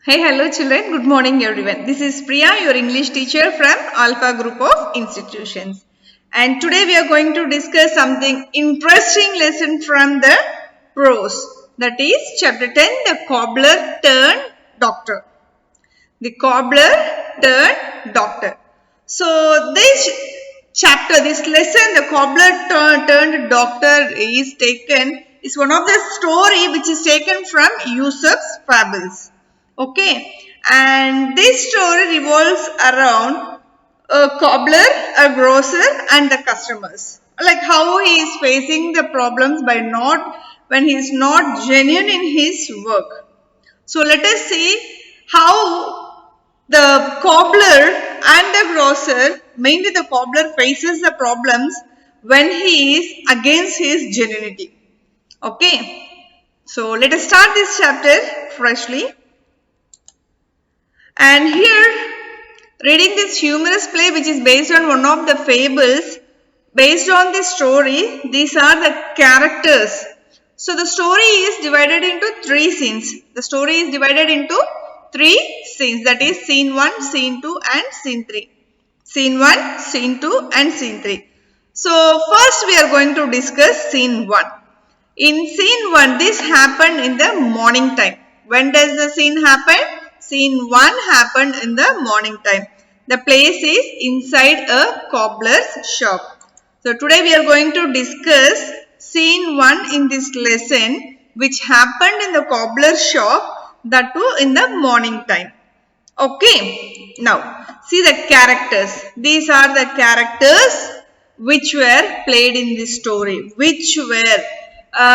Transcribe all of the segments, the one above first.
Hey, hello children. Good morning everyone. This is Priya, your English teacher from Alpha Group of Institutions. And today we are going to discuss something interesting lesson from the prose. That is chapter 10, the cobbler turned doctor. The cobbler turned doctor. So this chapter, this lesson, the cobbler turned doctor is one of the story which is taken from Aesop's fables. Okay, and this story revolves around a cobbler, a grocer, and the customers. Like how he is facing the problems by not when he is not genuine in his work. So let us see how the cobbler and the grocer, mainly the cobbler, faces the problems when he is against his genuinity. Okay, so let us start this chapter freshly. And here, reading this humorous play, which is based on one of the fables, based on this story, these are the characters. So the story is divided into three scenes. The story is divided into three scenes, that is scene 1, scene 2 and scene 3. Scene 1, scene 2 and scene 3. So first we are going to discuss scene 1. In scene 1, this happened in the morning time. When does the scene happen? Scene 1 happened in the morning time. The place is inside a cobbler's shop. So today we are going to discuss scene 1 in this lesson, which happened in the cobbler's shop, that too in the morning time. Okay, now see the characters. These are the characters which were played in this story, which were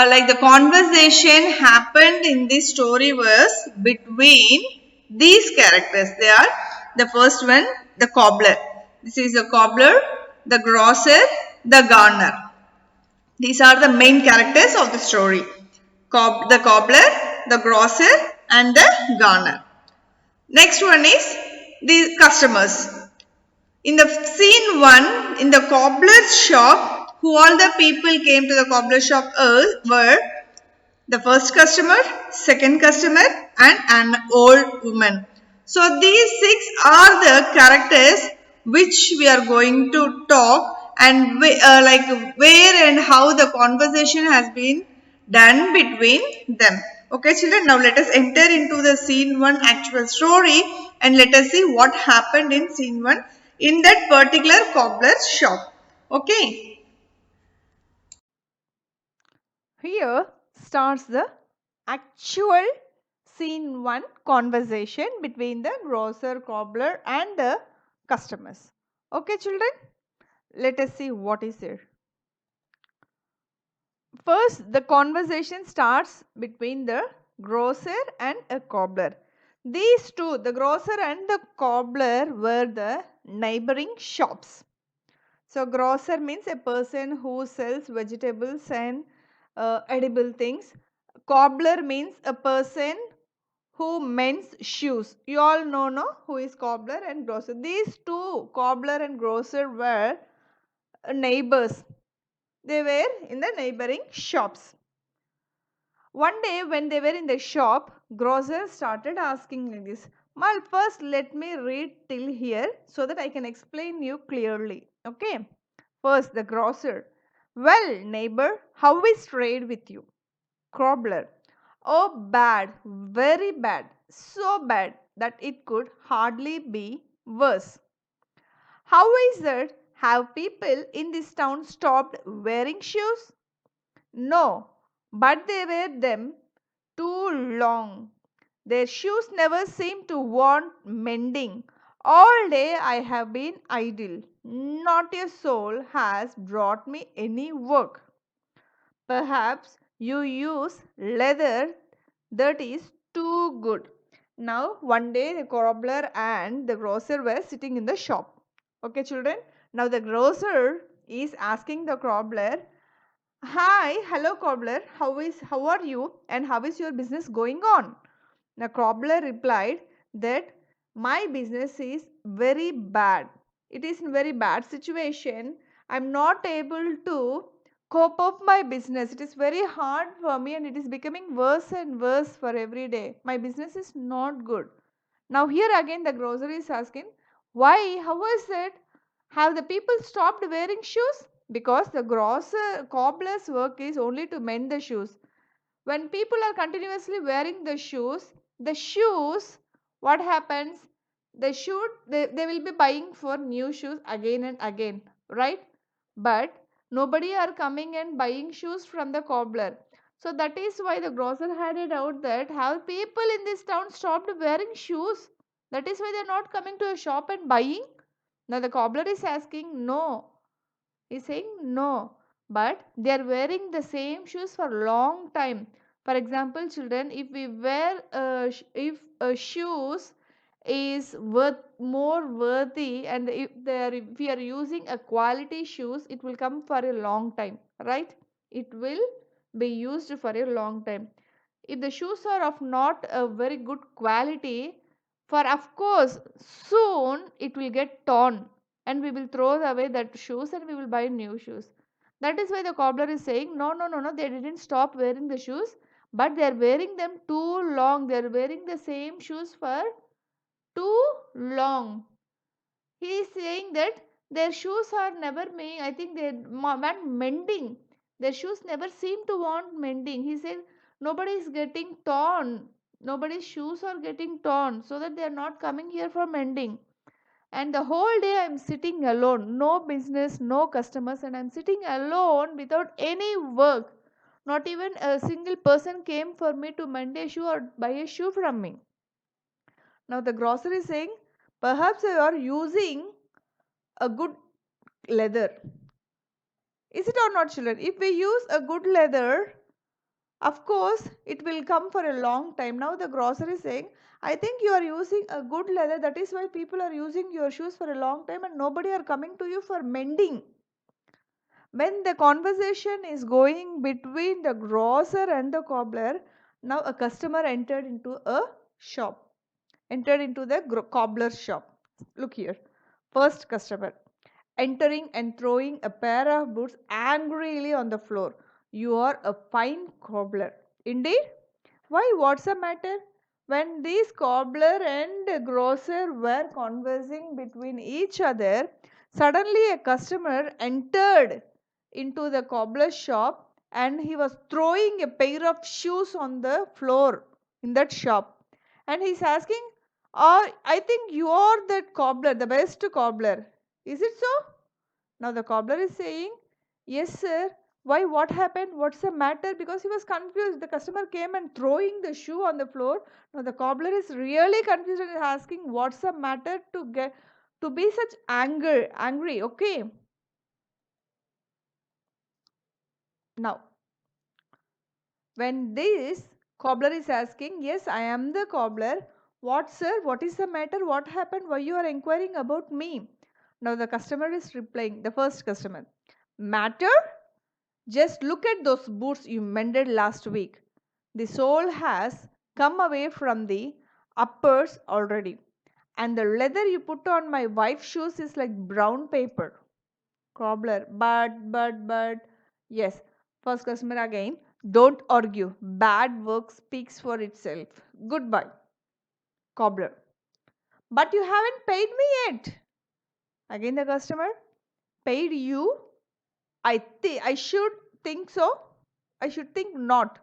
like the conversation happened in this story was between these characters. They are the first one, the cobbler. This is the cobbler, the grocer, the gardener. These are the main characters of the story. The cobbler, the grocer and the gardener. Next one is the customers. In the scene 1, in the cobbler's shop, who all the people came to the cobbler shop were the first customer, second customer and an old woman. So these six are the characters which we are going to talk and like where and how the conversation has been done between them. Okay children, now let us enter into the scene 1 actual story and let us see what happened in scene 1 in that particular cobbler's shop. Okay. Here starts the actual scene 1 conversation between the grocer, cobbler and the customers. Okay children, let us see what is there. First, the conversation starts between the grocer and a cobbler. These two, the grocer and the cobbler, were the neighboring shops. So, grocer means a person who sells vegetables and edible things. Cobbler means a person who mends shoes. You all know, no, who is cobbler and grocer. These two, cobbler and grocer, were neighbors. They were in the neighboring shops. One day when they were in the shop, grocer started asking like this. Mal, first let me read till here so that I can explain you clearly. Okay. First, the grocer. Well, neighbor, how is trade with you? Cobbler. Oh, bad, very bad, so bad that it could hardly be worse. How is it? Have people in this town stopped wearing shoes? No, but they wear them too long. Their shoes never seem to want mending. All day I have been idle. Not a soul has brought me any work. Perhaps you use leather that is too good. Now, one day the cobbler and the grocer were sitting in the shop. Okay, children. Now, the grocer is asking the cobbler, hi, hello cobbler, how are you and how is your business going on? The cobbler replied that my business is very bad. It is in very bad situation. I'm not able to cope up my business. It is very hard for me and it is becoming worse and worse for every day. My business is not good. Now here again the grocer is asking, why? How is it? Have the people stopped wearing shoes? Because the cobbler's work is only to mend the shoes. When people are continuously wearing the shoes, what happens? They will be buying for new shoes again and again, right? But nobody are coming and buying shoes from the cobbler. So that is why the grocer had it out that have people in this town stopped wearing shoes. That is why they are not coming to a shop and buying. Now the cobbler is asking, no. He's saying no, but they are wearing the same shoes for a long time. For example, children, if we wear if shoes is worth more worthy, and if we are using a quality shoes, it will come for a long time, right? It will be used for a long time. If the shoes are of not a very good quality, for of course soon it will get torn and we will throw away that shoes and we will buy new shoes. That is why the cobbler is saying, no, no, no, no, they didn't stop wearing the shoes, but they are wearing them too long. They are wearing the same shoes for too long. He is saying that their shoes are never made, I think they want mending. Their shoes never seem to want mending. He said nobody is getting torn. Nobody's shoes are getting torn, so that they are not coming here for mending. And the whole day I'm sitting alone, no business, no customers, and I'm sitting alone without any work. Not even a single person came for me to mend a shoe or buy a shoe from me. Now the grocer is saying, perhaps you are using a good leather. Is it or not, children? If we use a good leather, of course it will come for a long time. Now the grocer is saying, I think you are using a good leather, that is why people are using your shoes for a long time and nobody are coming to you for mending. When the conversation is going between the grocer and the cobbler, now a customer entered into a shop, entered into the cobbler's shop. Look here, first customer entering and throwing a pair of boots angrily on the floor. You are a fine cobbler. Indeed? Why, what's the matter? When these cobbler and grocer were conversing between each other, suddenly a customer entered into the cobbler's shop and he was throwing a pair of shoes on the floor in that shop. And he's asking, oh, I think you are that cobbler, the best cobbler. Is it so? Now the cobbler is saying, yes, sir. Why? What happened? What's the matter? Because he was confused. The customer came and throwing the shoe on the floor. Now the cobbler is really confused and is asking, what's the matter to get to be such angry? Okay. Now, when this cobbler is asking, yes, I am the cobbler. What, sir? What is the matter? What happened? Why you are inquiring about me? Now the customer is replying, the first customer, matter? Just look at those boots you mended last week. The sole has come away from the uppers already. And the leather you put on my wife's shoes is like brown paper. Cobbler, but. Yes, first customer again. Don't argue. Bad work speaks for itself. Goodbye. Cobbler. But you haven't paid me yet. Again the customer. Paid you? I should think so. I should think not.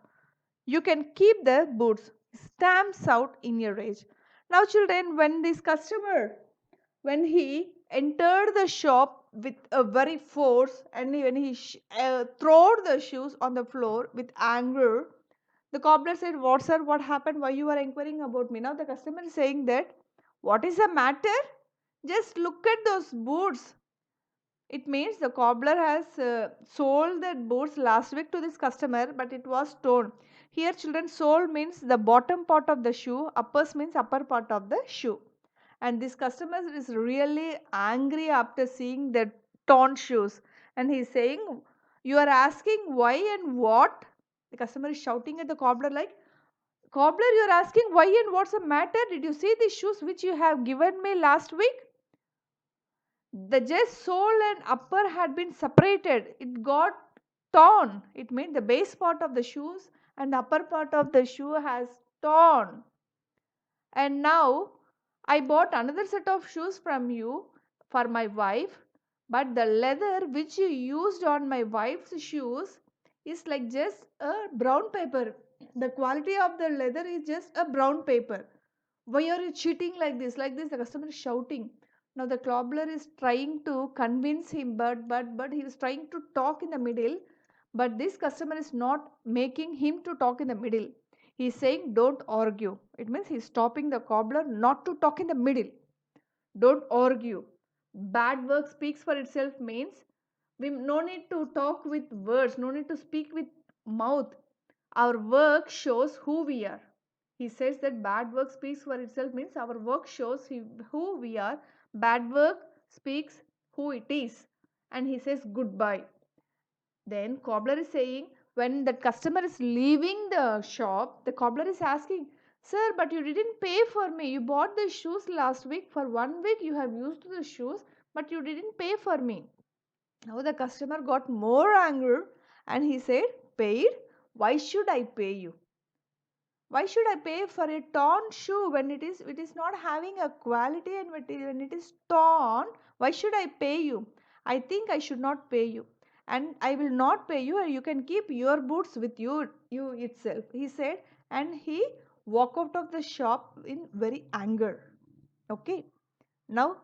You can keep the boots. Stamps out in a rage. Now, children, when this customer, when he entered the shop with a very force and when he threw the shoes on the floor with anger, the cobbler said, what, sir? What happened? Why you are inquiring about me? Now, the customer is saying that, what is the matter? Just look at those boots. It means the cobbler has sold the boots last week to this customer, but it was torn. Here, children, sole means the bottom part of the shoe, uppers means upper part of the shoe. And this customer is really angry after seeing the torn shoes. And he is saying, you are asking why and what? The customer is shouting at the cobbler like, cobbler, you are asking why and what's the matter? Did you see the shoes which you have given me last week? The just sole and upper had been separated. It got torn. It means the base part of the shoes and the upper part of the shoe has torn. And now I bought another set of shoes from you for my wife, but the leather which you used on my wife's shoes is like just a brown paper. The quality of the leather is just a brown paper. Why are you cheating like this? Like this, the customer is shouting. Now the cobbler is trying to convince him, but he is trying to talk in the middle. But this customer is not making him to talk in the middle. He is saying, don't argue. It means he is stopping the cobbler not to talk in the middle. Don't argue. Bad work speaks for itself means we no need to talk with words, no need to speak with mouth. Our work shows who we are. He says that bad work speaks for itself means our work shows who we are. Bad work speaks who it is. And he says goodbye. Then cobbler is saying when the customer is leaving the shop, the cobbler is asking, sir, but you didn't pay for me. You bought the shoes last week. For 1 week you have used the shoes, but you didn't pay for me. Now the customer got more angry and he said, paid? Why should I pay you? Why should I pay for a torn shoe when it is not having a quality, and when it is torn, why should I pay you? I think I should not pay you, and I will not pay you, and you can keep your boots with you itself, he said, and he walked out of the shop in very anger. Okay. Now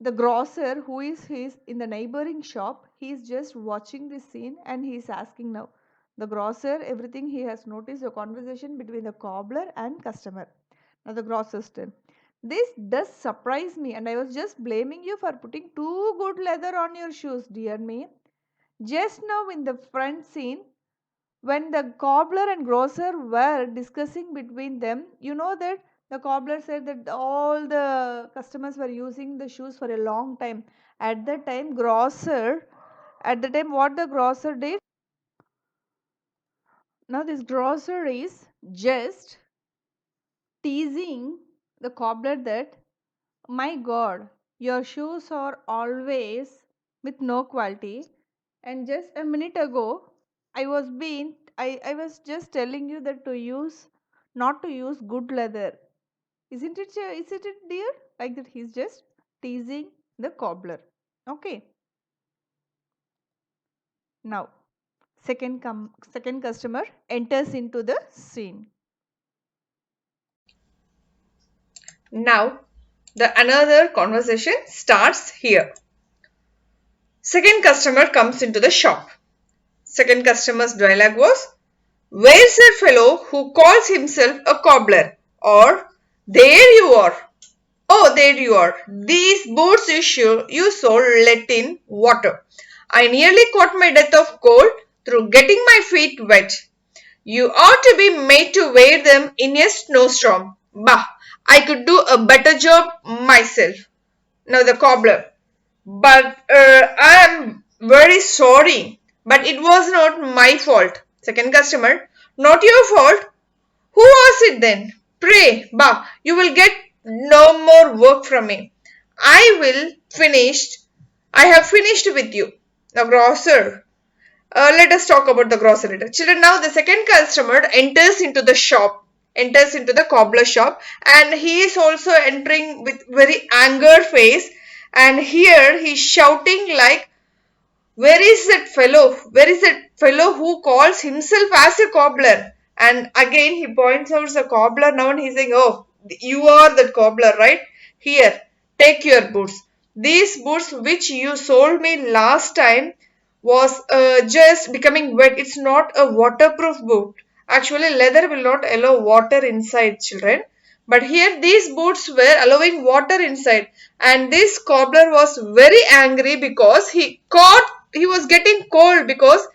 the grocer who is his in the neighboring shop, he is just watching this scene and he is asking now. The grocer, everything he has noticed a conversation between the cobbler and customer. Now the grocer's turn. This does surprise me, and I was just blaming you for putting too good leather on your shoes, dear me. Just now in the front scene, when the cobbler and grocer were discussing between them, you know that the cobbler said that all the customers were using the shoes for a long time. At the time, what the grocer did, now this grocer is just teasing the cobbler that, my god, your shoes are always with no quality, and just a minute ago I was just telling you that to use not to use good leather. Isn't it dear? Like that he's just teasing the cobbler. Okay. Now second customer enters into the scene. Now, the another conversation starts here. Second customer comes into the shop. Second customer's dialogue was, where's that fellow who calls himself a cobbler? Or, there you are. Oh, there you are. These boots you sold let in water. I nearly caught my death of cold through getting my feet wet. You ought to be made to wear them in a snowstorm. Bah, I could do a better job myself. Now the cobbler. But I am very sorry. But it was not my fault. Second customer. Not your fault. Who was it then? Pray, bah, you will get no more work from me. I have finished with you. The grocer. Let us talk about the grocer later. Children, now the second customer enters into the cobbler shop, and he is also entering with very angered face, and here he is shouting like, where is that fellow? Where is that fellow who calls himself as a cobbler? And again he points out the cobbler now and he's saying, oh, you are the cobbler, right? Here, take your boots. These boots which you sold me last time was just becoming wet. It's not a waterproof boot. Actually, leather will not allow water inside, children. But here these boots were allowing water inside, and this cobbler was very angry because he was getting cold because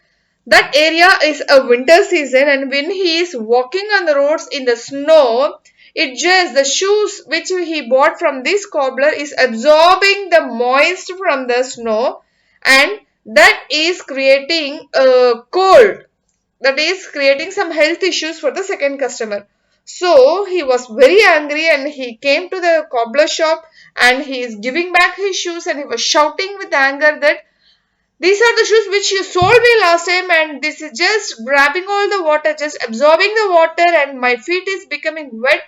that area is a winter season, and when he is walking on the roads in the snow, it just the shoes which he bought from this cobbler is absorbing the moist from the snow, and that is creating a cold, that is creating some health issues for the second customer. So he was very angry and he came to the cobbler shop and he is giving back his shoes and he was shouting with anger that These are the shoes which you sold me last time, and this is just grabbing all the water, just absorbing the water, and my feet is becoming wet.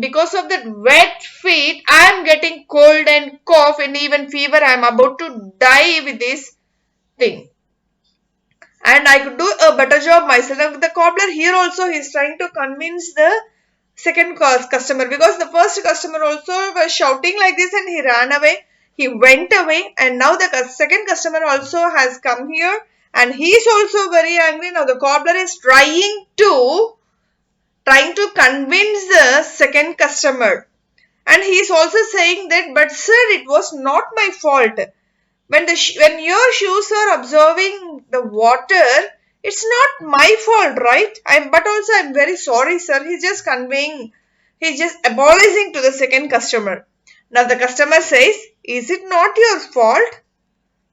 Because of that wet feet, I am getting cold and cough and even fever. I am about to die with this thing. And I could do a better job myself. Now, the cobbler here also he's trying to convince the second customer, because the first customer also was shouting like this and he ran away. He went away, and now the second customer also has come here and he is also very angry. Now the cobbler is trying to convince the second customer, and he is also saying that, but sir, it was not my fault. When your shoes are absorbing the water, it's not my fault, right? But also I'm very sorry, sir. He's just apologizing to the second customer. Now the customer says, is it not your fault?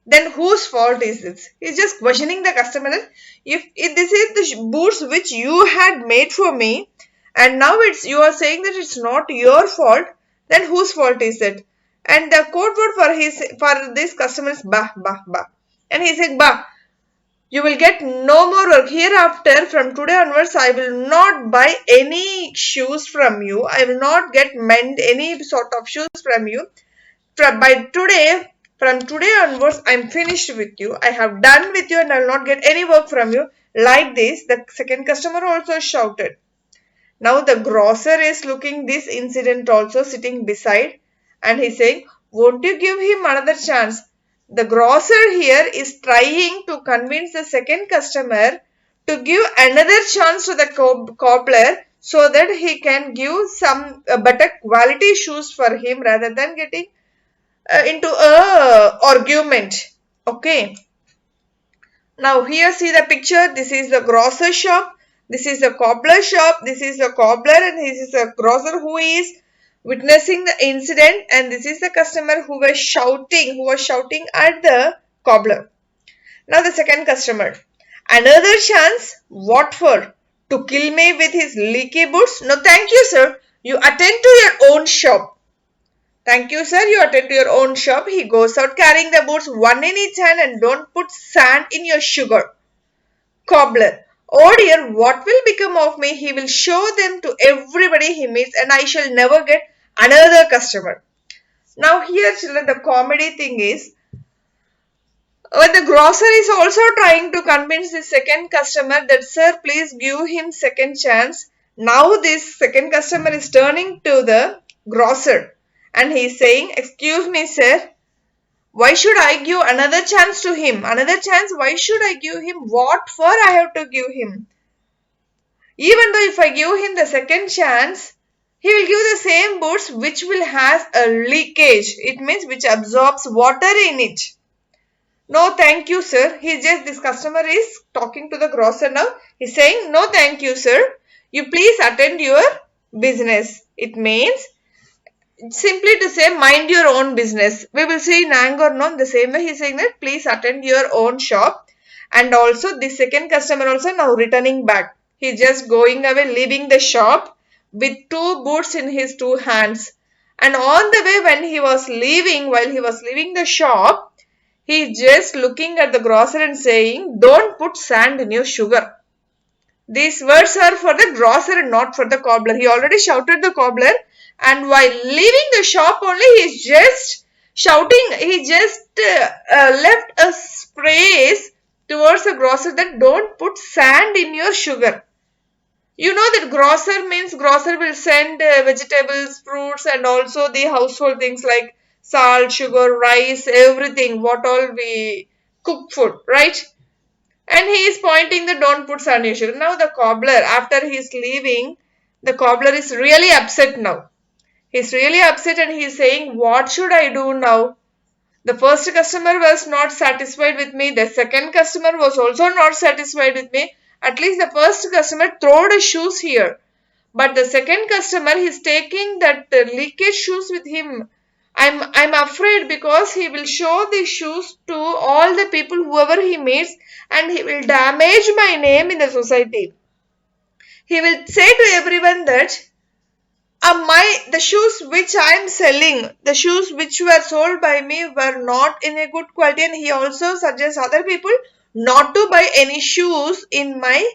Then whose fault is this? He's just questioning the customer that if this is the boots which you had made for me, and now you are saying that it's not your fault, then whose fault is it? And the code word for this customer is bah bah bah. And he said, bah, you will get no more work hereafter. From today onwards, I will not buy any shoes from you. I will not get mend any sort of shoes from you. From today onwards, I'm finished with you. I have done with you and I will not get any work from you. Like this, the second customer also shouted. Now the grocer is looking this incident also, sitting beside, and he's saying, won't you give him another chance? The grocer here is trying to convince the second customer to give another chance to the cobbler, so that he can give some better quality shoes for him rather than getting into a argument. Okay. Now here see the picture. This is the grocer shop. This is the cobbler shop. This is the cobbler and this is the grocer who is witnessing the incident, and this is the customer who was shouting at the cobbler. Now the second customer. Another chance? What for? To kill me with his leaky boots? No thank you, sir. You attend to your own shop. Thank you, sir. You attend to your own shop. He goes out carrying the boots, one in each hand, and don't put sand in your sugar. Cobbler. Oh dear, what will become of me? He will show them to everybody he meets, and I shall never get another customer. Now, here, children, the comedy thing is, when the grocer is also trying to convince the second customer that, sir, please give him second chance. Now, this second customer is turning to the grocer and he is saying, excuse me, sir, why should I give another chance to him? Another chance? Why should I give him? What for I have to give him? Even though if I give him the second chance, he will give the same boots which will has a leakage. It means which absorbs water in it. No, thank you, sir. This customer is talking to the grocer now. He's saying, no, thank you, sir. You please attend your business. It means simply to say, mind your own business. We will see in anger, no, the same way he's saying that, please attend your own shop. And also the second customer also now returning back. He's just going away, leaving the shop with two boots in his two hands. And on the way when he was leaving, while he was leaving the shop, he's just looking at the grocer and saying, don't put sand in your sugar. These words are for the grocer and not for the cobbler. He already shouted the cobbler, and while leaving the shop only, he's just shouting, he just left a praise towards the grocer that don't put sand in your sugar. You know that grocer will send vegetables, fruits, and also the household things like salt, sugar, rice, everything, what all we cook food, right? And he is pointing the don't put sand in sugar. Now the cobbler, after he is leaving, the cobbler is really upset now. He's really upset and he's saying, what should I do now? The first customer was not satisfied with me. The second customer was also not satisfied with me. At least the first customer threw the shoes here. But the second customer, he's taking that leakage shoes with him. I'm afraid because he will show these shoes to all the people, whoever he meets, and he will damage my name in the society. He will say to everyone that The shoes which I am selling, the shoes which were sold by me were not in a good quality, and he also suggests other people not to buy any shoes in my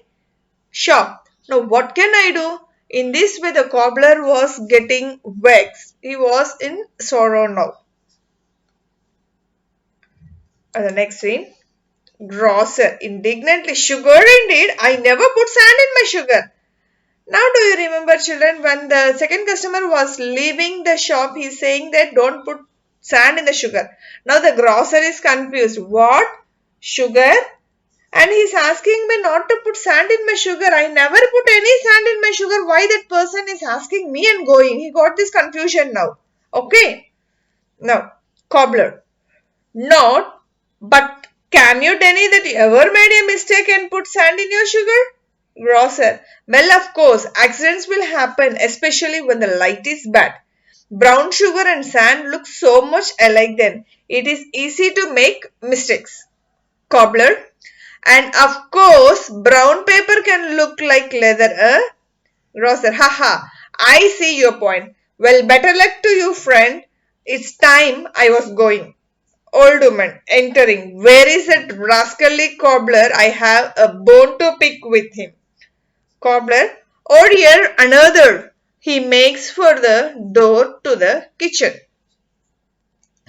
shop. Now what can I do? In this way the cobbler was getting vexed. He was in sorrow now. And the next scene. Grocer indignantly, sugar indeed, I never put sand in my sugar. Now do you remember children, when the second customer was leaving the shop, he's saying that don't put sand in the sugar. Now the grocer is confused. What? Sugar? And he's asking me not to put sand in my sugar. I never put any sand in my sugar. Why that person is asking me and going? He got this confusion now. Okay. Now, cobbler. Not, but can you deny that you ever made a mistake and put sand in your sugar? Grocer. Well, of course, accidents will happen, especially when the light is bad. Brown sugar and sand look so much alike then. It is easy to make mistakes. Cobbler. And of course, brown paper can look like leather, Grocer. Haha, I see your point. Well, better luck to you, friend. It's time I was going. Old woman entering. Where is that rascally cobbler? I have a bone to pick with him. Cobbler. Oh dear, another. He makes for the door to the kitchen.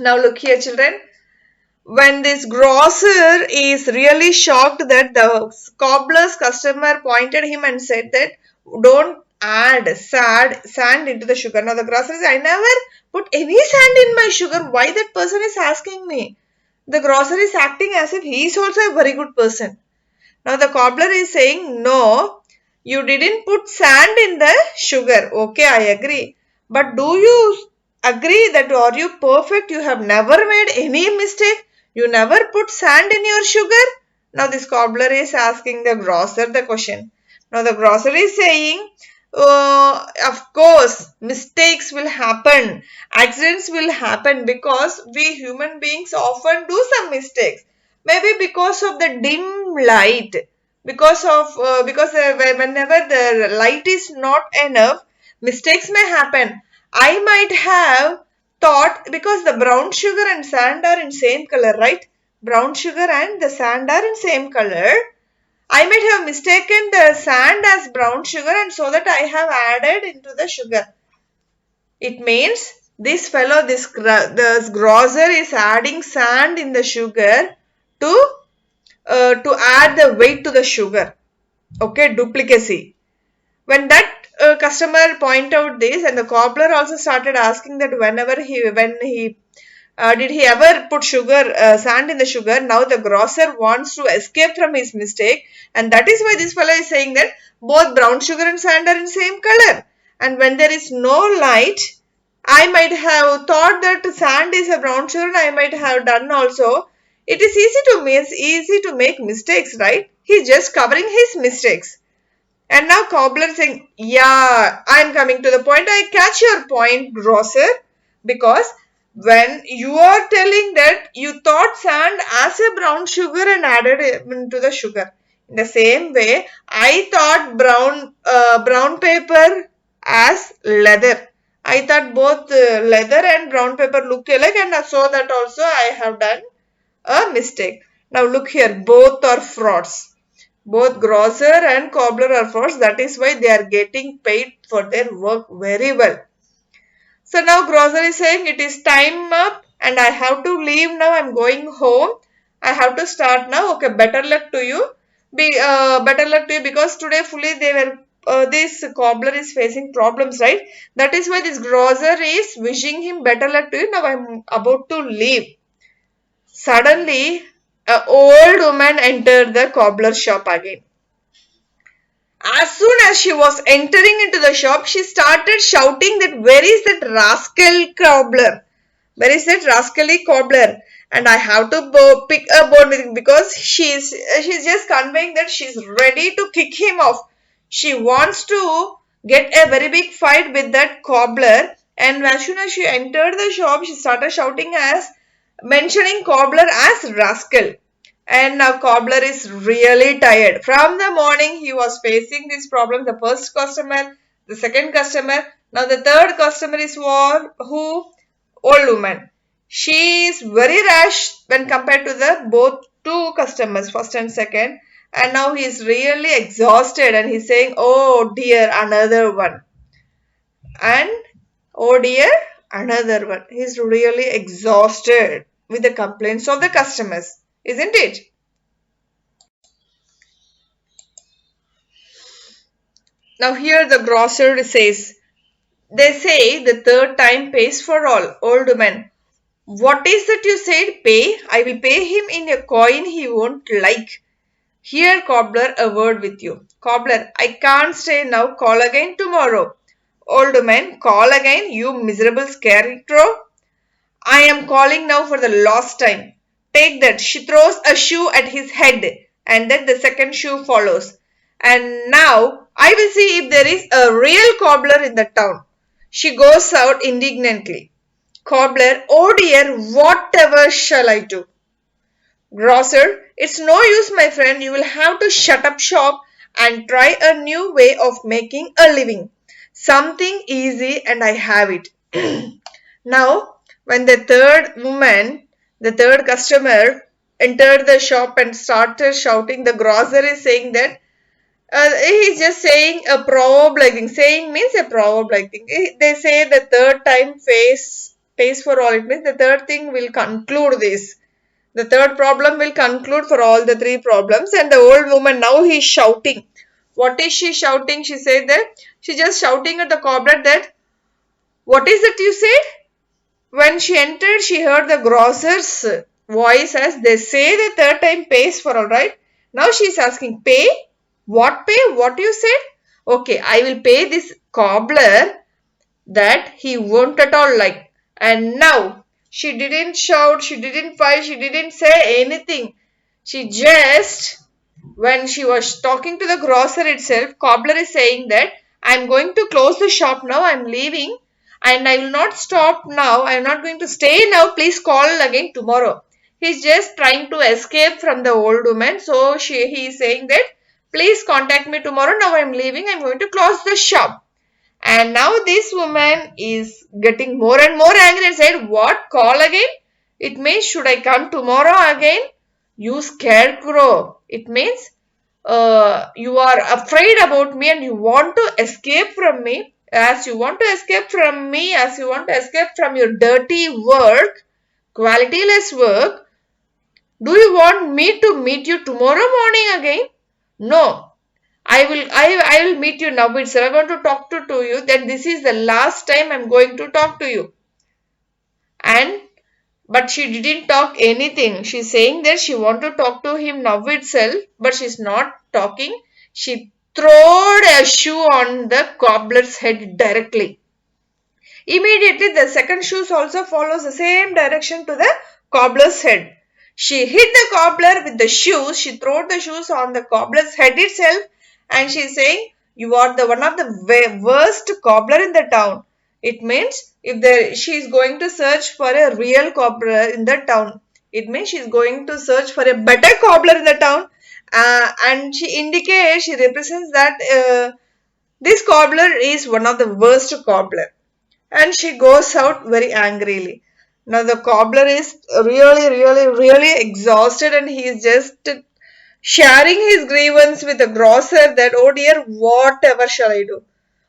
Now look here, children. When this grocer is really shocked that the cobbler's customer pointed him and said that don't add sand into the sugar. Now the grocer says, I never put any sand in my sugar. Why that person is asking me? The grocer is acting as if he is also a very good person. Now the cobbler is saying, no, you didn't put sand in the sugar. Okay, I agree. But do you agree that are you perfect? You have never made any mistake. You never put sand in your sugar. Now this cobbler is asking the grocer the question. Now the grocer is saying, of course, mistakes will happen. Accidents will happen because we human beings often do some mistakes. Maybe because of the dim light, whenever the light is not enough, mistakes may happen. I might have thought, because the brown sugar and sand are in same color, right? Brown sugar and the sand are in same color. I might have mistaken the sand as brown sugar, and so that I have added into the sugar. It means this fellow, this grocer is adding sand in the sugar to add the weight to the sugar. Okay, duplicacy. When that customer point out this, and the cobbler also started asking that when he did he ever put sand in the sugar? Now the grocer wants to escape from his mistake, and that is why this fellow is saying that both brown sugar and sand are in same color. And when there is no light, I might have thought that sand is a brown sugar, and I might have done also. It is easy to make mistakes, right? He's just covering his mistakes. And now cobbler saying, yeah, I'm coming to the point. I catch your point, grocer, because when you are telling that you thought sand as a brown sugar and added it into the sugar. In the same way, I thought brown paper as leather. I thought both leather and brown paper look alike, and so that also I have done a mistake. Now look here, both are frauds. Both grocer and cobbler are frauds. That is why they are getting paid for their work very well. So now grocer is saying it is time up and I have to leave now. I am going home. I have to start now. Okay, better luck to you. Better luck to you, because today fully this cobbler is facing problems, right? That is why this grocer is wishing him better luck to you. Now I am about to leave. Suddenly, an old woman entered the cobbler shop again. As soon as she was entering into the shop, she started shouting that where is that rascal cobbler? Where is that rascally cobbler? And I have to pick a bone with him, because she's just conveying that she's ready to kick him off. She wants to get a very big fight with that cobbler. And as soon as she entered the shop, she started shouting as mentioning cobbler as rascal. And now cobbler is really tired. From the morning he was facing this problem. The first customer, the second customer. Now the third customer is who? Old woman. She is very rash when compared to the both two customers, first and second. And now he is really exhausted and he's saying, oh dear, another one. And oh dear, another one. He's really exhausted with the complaints of the customers, isn't it? Now here the grocer says, they say the third time pays for all. Old woman, what is that you said pay? I will pay him in a coin he won't like. Here, Cobbler, a word with you. Cobbler, I can't stay now. Call again tomorrow. Old woman, call again, you miserable scarecrow. I am calling now for the last time. Take that. She throws a shoe at his head, and then the second shoe follows. And now I will see if there is a real cobbler in the town. She goes out indignantly. Cobbler, oh dear, whatever shall I do? Grocer, it's no use, my friend. You will have to shut up shop and try a new way of making a living. Something easy, and I have it. Now, when the third customer, entered the shop and started shouting, the grocer is saying that he's just saying a proverb like thing. Saying means a proverb like thing. They say the third time pays for all. It means the third thing will conclude this. The third problem will conclude for all the three problems. And the old woman now he's shouting. What is she shouting? She said that she's just shouting at the cobbler that what is it you said? When she entered, she heard the grocer's voice as they say the third time pays for all, right? Now she's asking, pay? What pay? What you said? Okay, I will pay this cobbler that he won't at all like. And now she didn't shout, she didn't fight, she didn't say anything. She just, when she was talking to the grocer itself, cobbler is saying that I'm going to close the shop now, I'm leaving and I will not stop now, I'm not going to stay now, please call again tomorrow. He's just trying to escape from the old woman. So he is saying that please contact me tomorrow, now I'm leaving, I'm going to close the shop. And now this woman is getting more and more angry and said, what? Call again? It means, should I come tomorrow again? You scarecrow. It means you are afraid about me and you want to escape from me. As you want to escape from me, as you want to escape from your dirty work, qualityless work, do you want me to meet you tomorrow morning again? No, I will meet you now itself. I want to talk to you that this is the last time I'm going to talk to you. And but she didn't talk anything. She's saying that she want to talk to him now itself, but she's not talking. She throwed a shoe on the cobbler's head directly. Immediately the second shoe also follows the same direction to the cobbler's head. She hit the cobbler with the shoes. She threw the shoes on the cobbler's head itself and she's saying, you are the one of the worst cobbler in the town. It means if she is going to search for a real cobbler in the town. It means she is going to search for a better cobbler in the town. And she represents that this cobbler is one of the worst cobbler. And she goes out very angrily. Now the cobbler is really exhausted and he is just sharing his grievance with the grocer that, oh dear, whatever shall I do?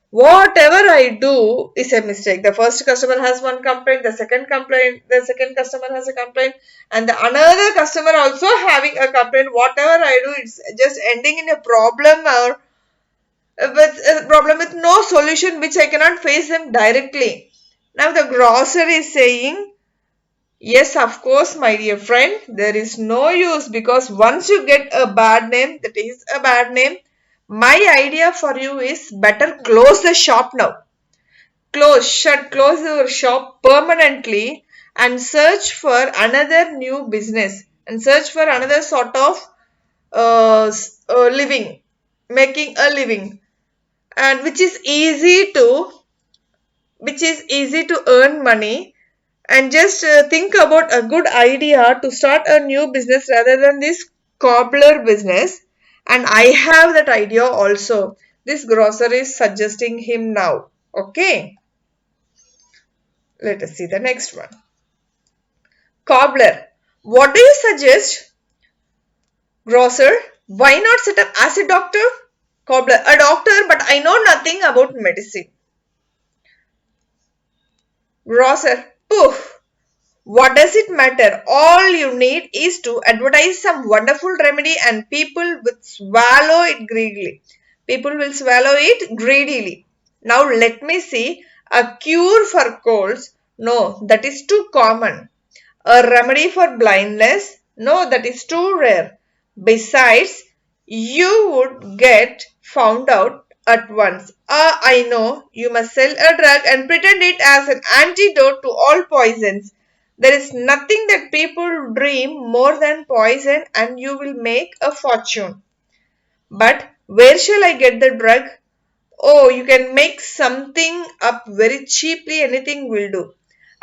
Whatever I do is a mistake. The first customer has one complaint, the second customer has a complaint, and the another customer also having a complaint. Whatever I do, it's just ending in a problem or with a problem with no solution which I cannot face them directly. Now the grocer is saying, yes, of course, my dear friend, there is no use because once you get a bad name, that is a bad name, my idea for you is better close the shop now. Close your shop permanently and search for another new business and search for another sort of living, making a living, and which is easy to earn money. And just think about a good idea to start a new business rather than this cobbler business. And I have that idea also. This grocer is suggesting him now. Okay. Let us see the next one. Cobbler. What do you suggest? Grocer. Why not set up as a doctor? Cobbler. A doctor, but I know nothing about medicine. Grocer. Poof. What does it matter? All you need is to advertise some wonderful remedy and people will swallow it greedily. People will swallow it greedily. Now let me see. A cure for colds? No, that is too common. A remedy for blindness? No, that is too rare. Besides, you would get found out at once. Ah, I know. You must sell a drug and pretend it as an antidote to all poisons. There is nothing that people dream more than poison and you will make a fortune. But where shall I get the drug? Oh, you can make something up very cheaply, anything will do.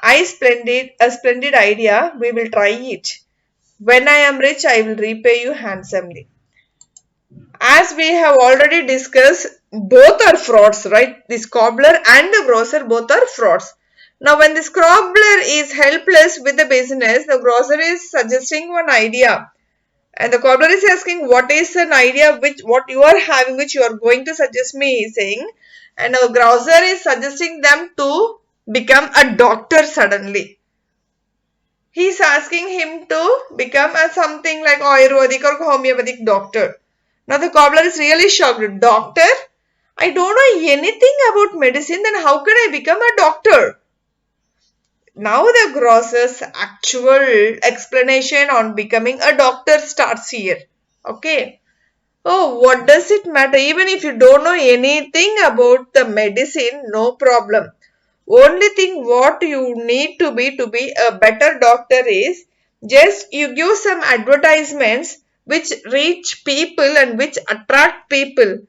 A splendid idea. We will try it. When I am rich, I will repay you handsomely. As we have already discussed, both are frauds, right? This cobbler and the grocer both are frauds. Now, when this cobbler is helpless with the business, the grocer is suggesting one idea. And the cobbler is asking, what is an idea which what you are having, which you are going to suggest me, he is saying. And the grocer is suggesting them to become a doctor suddenly. He is asking him to become a something like Ayurvedic or homeopathic doctor. Now the cobbler is really shocked. Doctor? I don't know anything about medicine, then how can I become a doctor? Now the grocer's actual explanation on becoming a doctor starts here. Okay. Oh, what does it matter? Even if you don't know anything about the medicine, no problem. Only thing what you need to be a better doctor is just you give some advertisements which reach people and which attract people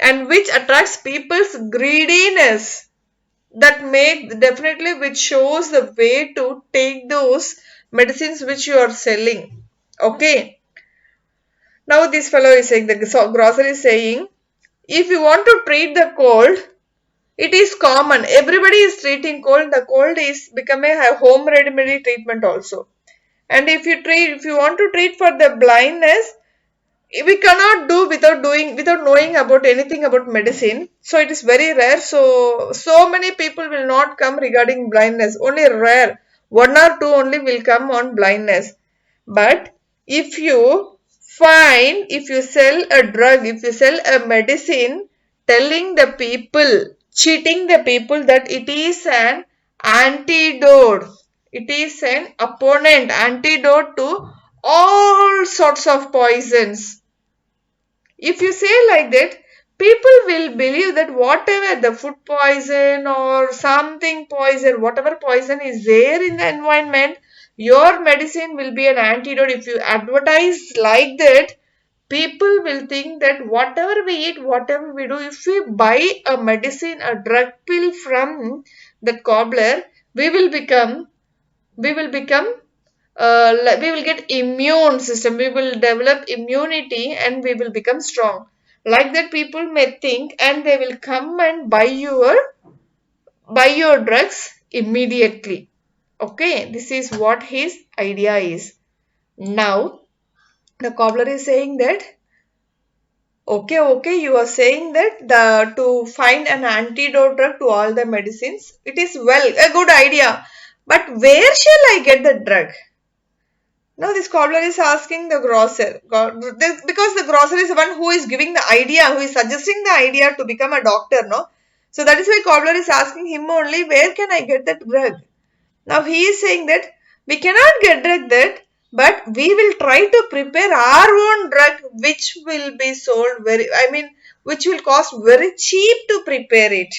and which attracts people's greediness, that make definitely which shows the way to take those medicines which you are selling. Okay. Now this fellow is saying, the grocer is saying, if you want to treat the cold, it is common. Everybody is treating cold. The cold is become a home remedy treatment also. And if you want to treat for the blindness, we cannot do without knowing about anything about medicine. So it is very rare. So many people will not come regarding blindness. Only rare. One or two only will come on blindness. But if you sell a drug, if you sell a medicine, telling the people, cheating the people that it is an antidote, it is an opponent, antidote to all sorts of poisons. If you say like that, people will believe that whatever the food poison or something poison, whatever poison is there in the environment, your medicine will be an antidote. If you advertise like that, people will think that whatever we eat, whatever we do, if we buy a medicine, a drug pill from that cobbler, we will become we will become we will get immune system, we will develop immunity and we will become strong. Like that people may think and they will come and buy your drugs immediately. Okay, this is what his idea is. Now the cobbler is saying that okay, you are saying that the to find an antidote drug to all the medicines, it is well a good idea, but where shall I get the drug? Now this cobbler is asking the grocer, because the grocer is the one who is giving the idea, who is suggesting the idea to become a doctor, no? So that is why cobbler is asking him only, where can I get that drug? Now he is saying that we cannot get that, but we will try to prepare our own drug, which will be sold which will cost very cheap to prepare it.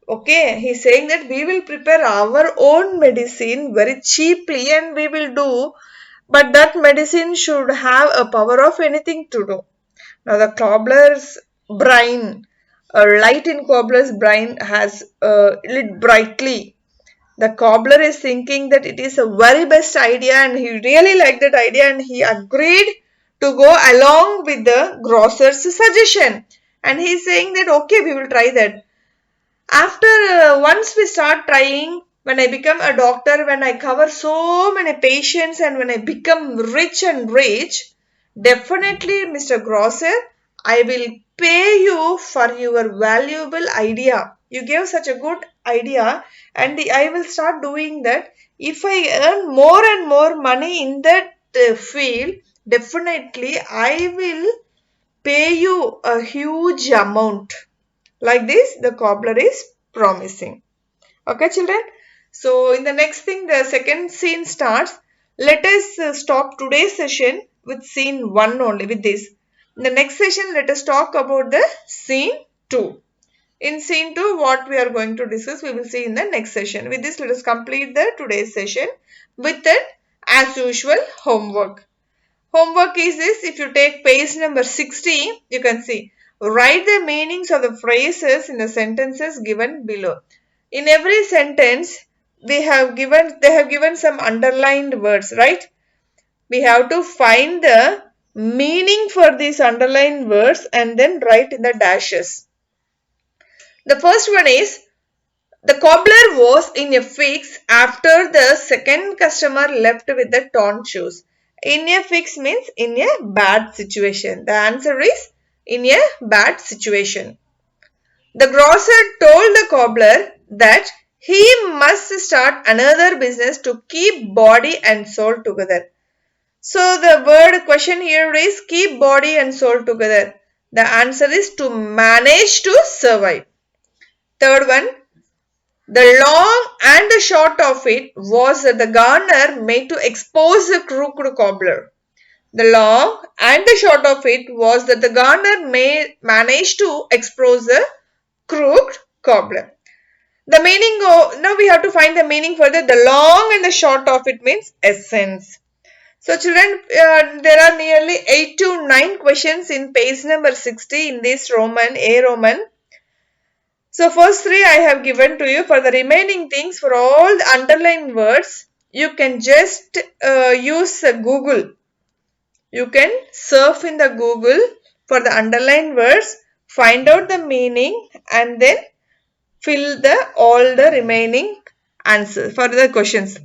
Okay, he's saying that we will prepare our own medicine very cheaply and we will do, but that medicine should have a power of anything to do. Now the cobbler's brain, a light in cobbler's brain has lit brightly. The cobbler is thinking that it is a very best idea and he really liked that idea and he agreed to go along with the grocer's suggestion. And he is saying that okay, we will try that. After once we start trying, when I become a doctor, when I cover so many patients, and when I become rich and rich, definitely, Mr. Grosser, I will pay you for your valuable idea. You gave such a good idea, and I will start doing that. If I earn more and more money in that field, definitely I will pay you a huge amount. Like this, the cobbler is promising. Okay, children. So, in the next thing, the second scene starts. Let us stop today's session with scene 1 only, with this. In the next session, let us talk about the scene 2. In scene 2, what we are going to discuss, we will see in the next session. With this, let us complete the today's session with an, as usual, homework. Homework is this: if you take page number 60, you can see, write the meanings of the phrases in the sentences given below. In every sentence, they have given some underlined words, right? We have to find the meaning for these underlined words and then write in the dashes. The first one is, the cobbler was in a fix after the second customer left with the torn shoes. In a fix means in a bad situation. The answer is in a bad situation. The grocer told the cobbler that he must start another business to keep body and soul together. So the word question here is keep body and soul together. The answer is to manage to survive. Third one, the long and the short of it was that the gardener made to expose the crooked cobbler. The long and the short of it was that the gardener managed to expose the crooked cobbler. The meaning of, now we have to find the meaning for the long and the short of it means essence. So children, there are nearly 8 to 9 questions in page number 60 in this Roman, A Roman. So first three I have given to you. For the remaining things, for all the underlined words, you can just use Google. You can surf in the Google for the underlined words, find out the meaning, and then fill all the remaining answers for the questions.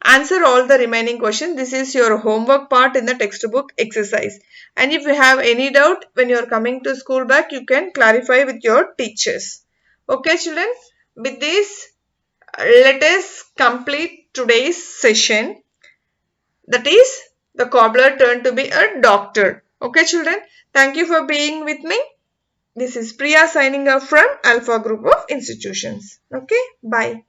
Answer all the remaining questions. This is your homework part in the textbook exercise. And if you have any doubt when you are coming to school back, you can clarify with your teachers. Okay, children. With this, let us complete today's session. That is, the cobbler turned to be a doctor. Okay, children. Thank you for being with me. This is Priya signing off from Alpha Group of Institutions. Okay, bye.